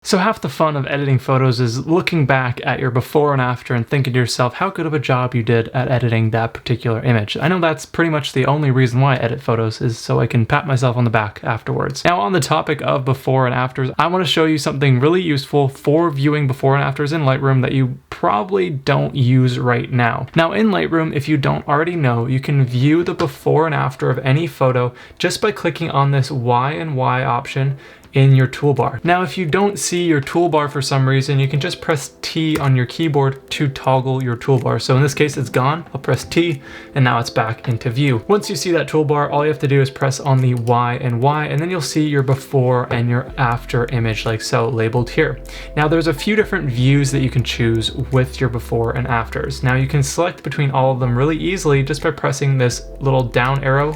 So half the fun of editing photos is looking back at your before and after and thinking to yourself how good of a job you did at editing that particular image. I know that's pretty much the only reason why I edit photos, is so I can pat myself on the back afterwards. Now, on the topic of before and afters, I want to show you something really useful for viewing before and afters in Lightroom that you probably don't use right now. Now, in Lightroom, if you don't already know, you can view the before and after of any photo just by clicking on this Y and Y option in your toolbar. Now, if you don't see your toolbar for some reason, you can just press T on your keyboard to toggle your toolbar. So in this case, it's gone. I'll press T and now it's back into view. Once you see that toolbar, all you have to do is press on the Y and Y, and then you'll see your before and your after image like so, labeled here. Now, there's a few different views that you can choose with your before and afters. Now, you can select between all of them really easily just by pressing this little down arrow,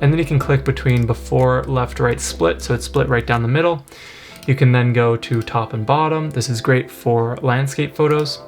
and then you can click between before, left, right split, so it's split right down the middle. You can then go to top and bottom. This is great for landscape photos,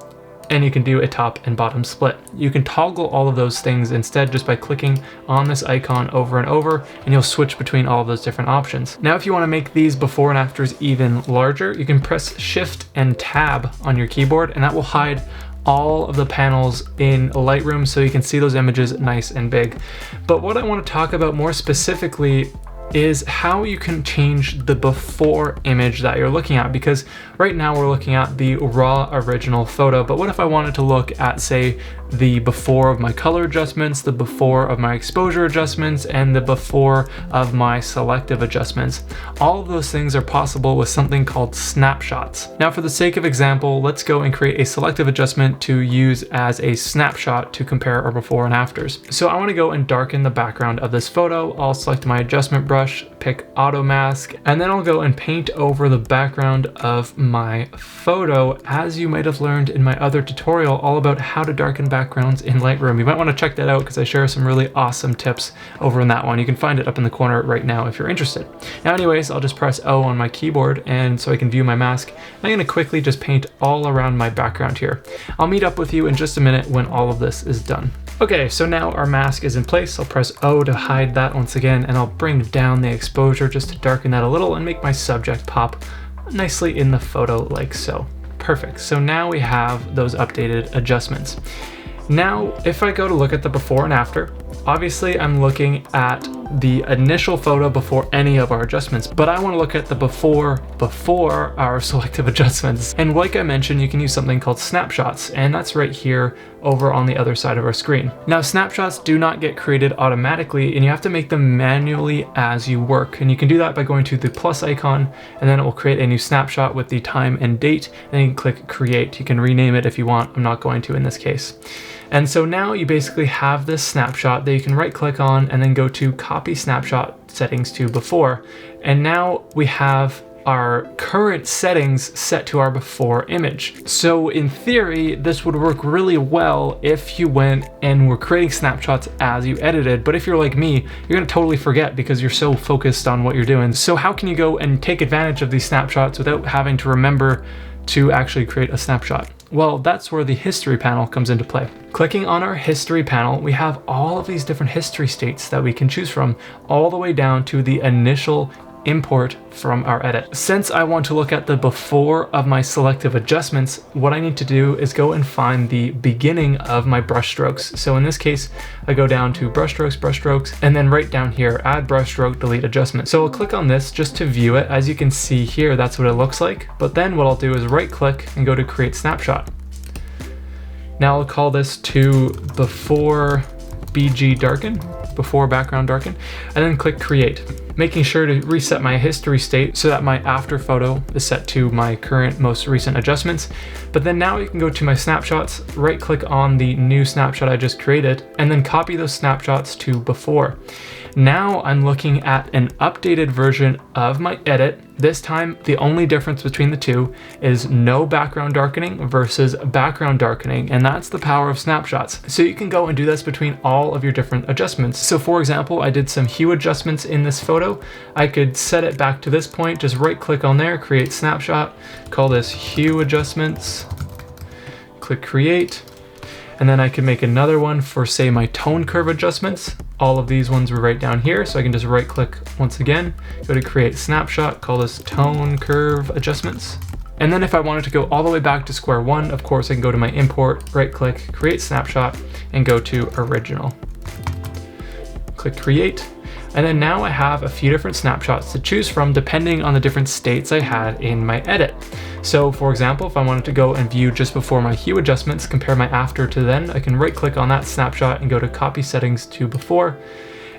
and you can do a top and bottom split. You can toggle all of those things instead just by clicking on this icon over and over, and you'll switch between all of those different options. Now, if you want to make these before and afters even larger, you can press Shift and Tab on your keyboard, and that will hide all of the panels in Lightroom so you can see those images nice and big. But what I want to talk about more specifically is how you can change the before image that you're looking at, because right now we're looking at the raw original photo, but what if I wanted to look at, say, the before of my color adjustments, the before of my exposure adjustments, and the before of my selective adjustments? All of those things are possible with something called snapshots. Now, for the sake of example, let's go and create a selective adjustment to use as a snapshot to compare our before and afters. So I want to go and darken the background of this photo. I'll select my adjustment brush, pick auto mask, and then I'll go and paint over the background of my photo, as you might have learned in my other tutorial all about how to darken backgrounds in Lightroom. You might want to check that out because I share some really awesome tips over in that one. You can find it up in the corner right now if you're interested. Now, anyways, I'll just press O on my keyboard and so I can view my mask. I'm going to quickly just paint all around my background here. I'll meet up with you in just a minute when all of this is done. Okay, so now our mask is in place. I'll press O to hide that once again, and I'll bring down the exposure just to darken that a little and make my subject pop nicely in the photo like so. Perfect. So now we have those updated adjustments. Now, if I go to look at the before and after, obviously I'm looking at the initial photo before any of our adjustments, but I want to look at the before our selective adjustments. And like I mentioned, you can use something called snapshots, and that's right here over on the other side of our screen. Now, snapshots do not get created automatically, and you have to make them manually as you work. And you can do that by going to the plus icon, and then it will create a new snapshot with the time and date, and you can click create. You can rename it if you want. I'm not going to in this case. And so now you basically have this snapshot that you can right click on and then go to copy snapshot settings to before. And now we have our current settings set to our before image. So in theory, this would work really well if you went and were creating snapshots as you edited. But if you're like me, you're gonna totally forget because you're so focused on what you're doing. So how can you go and take advantage of these snapshots without having to remember to actually create a snapshot? Well, that's where the history panel comes into play. Clicking on our history panel, we have all of these different history states that we can choose from, all the way down to the initial import from our edit. Since I want to look at the before of my selective adjustments, what I need to do is go and find the beginning of my brush strokes. So in this case, I go down to brush strokes, and then right down here, add brush stroke, delete adjustment. So I'll click on this just to view it. As you can see here, that's what it looks like. But then what I'll do is right click and go to create snapshot. Now I'll call this to before BG darken, before background darken, and then click create, making sure to reset my history state so that my after photo is set to my current most recent adjustments. But then now you can go to my snapshots, right click on the new snapshot I just created, and then copy those snapshots to before. Now I'm looking at an updated version of my edit. This time, the only difference between the two is no background darkening versus background darkening, and that's the power of snapshots. So you can go and do this between all of your different adjustments. So for example, I did some hue adjustments in this photo. I could set it back to this point, just right click on there, create snapshot, call this hue adjustments, click create, and then I can make another one for, say, my tone curve adjustments. All of these ones were right down here, so I can just right click once again, go to create snapshot, call this tone curve adjustments. And then if I wanted to go all the way back to square one, of course I can go to my import, right click, create snapshot, and go to original. Click create. And then now I have a few different snapshots to choose from depending on the different states I had in my edit. So for example, if I wanted to go and view just before my hue adjustments, compare my after to then, I can right click on that snapshot and go to copy settings to before.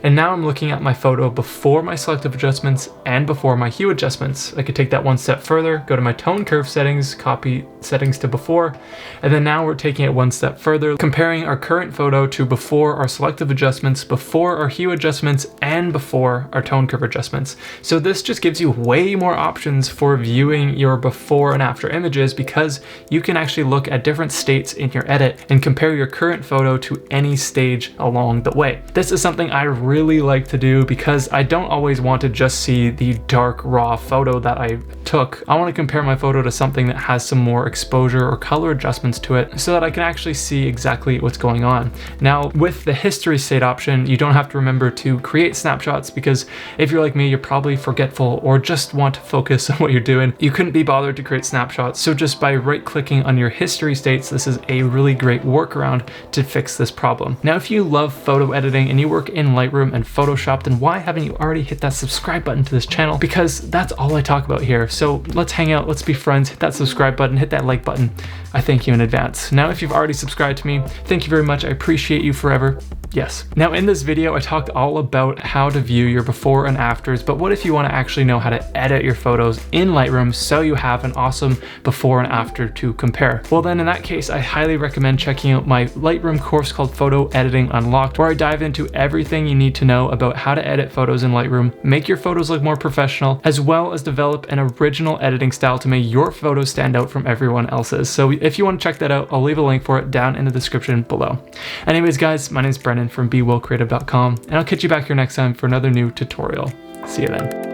And now I'm looking at my photo before my selective adjustments and before my hue adjustments. I could take that one step further, go to my tone curve settings, copy settings to before, and then now we're taking it one step further, comparing our current photo to before our selective adjustments, before our hue adjustments, and before our tone curve adjustments. So this just gives you way more options for viewing your before and after images, because you can actually look at different states in your edit and compare your current photo to any stage along the way. This is something I really like to do because I don't always want to just see the dark raw photo that I took. I want to compare my photo to something that has some more exposure or color adjustments to it so that I can actually see exactly what's going on. Now with the history state option, you don't have to remember to create snapshots, because if you're like me, you're probably forgetful or just want to focus on what you're doing. You couldn't be bothered to create snapshots. So just by right clicking on your history states, this is a really great workaround to fix this problem. Now if you love photo editing and you work in Lightroom and Photoshop, then why haven't you already hit that subscribe button to this channel? Because that's all I talk about here. So let's hang out, let's be friends, hit that subscribe button, hit that like button. I thank you in advance. Now, if you've already subscribed to me, thank you very much. I appreciate you forever. Yes. Now in this video, I talked all about how to view your before and afters, but what if you want to actually know how to edit your photos in Lightroom so you have an awesome before and after to compare? Well then in that case, I highly recommend checking out my Lightroom course called Photo Editing Unlocked, where I dive into everything you need to know about how to edit photos in Lightroom, make your photos look more professional, as well as develop an original editing style to make your photos stand out from everyone else's. So if you want to check that out, I'll leave a link for it down in the description below. Anyways guys, my name is Brennan from BeWellCreative.com, and I'll catch you back here next time for another new tutorial. See you then.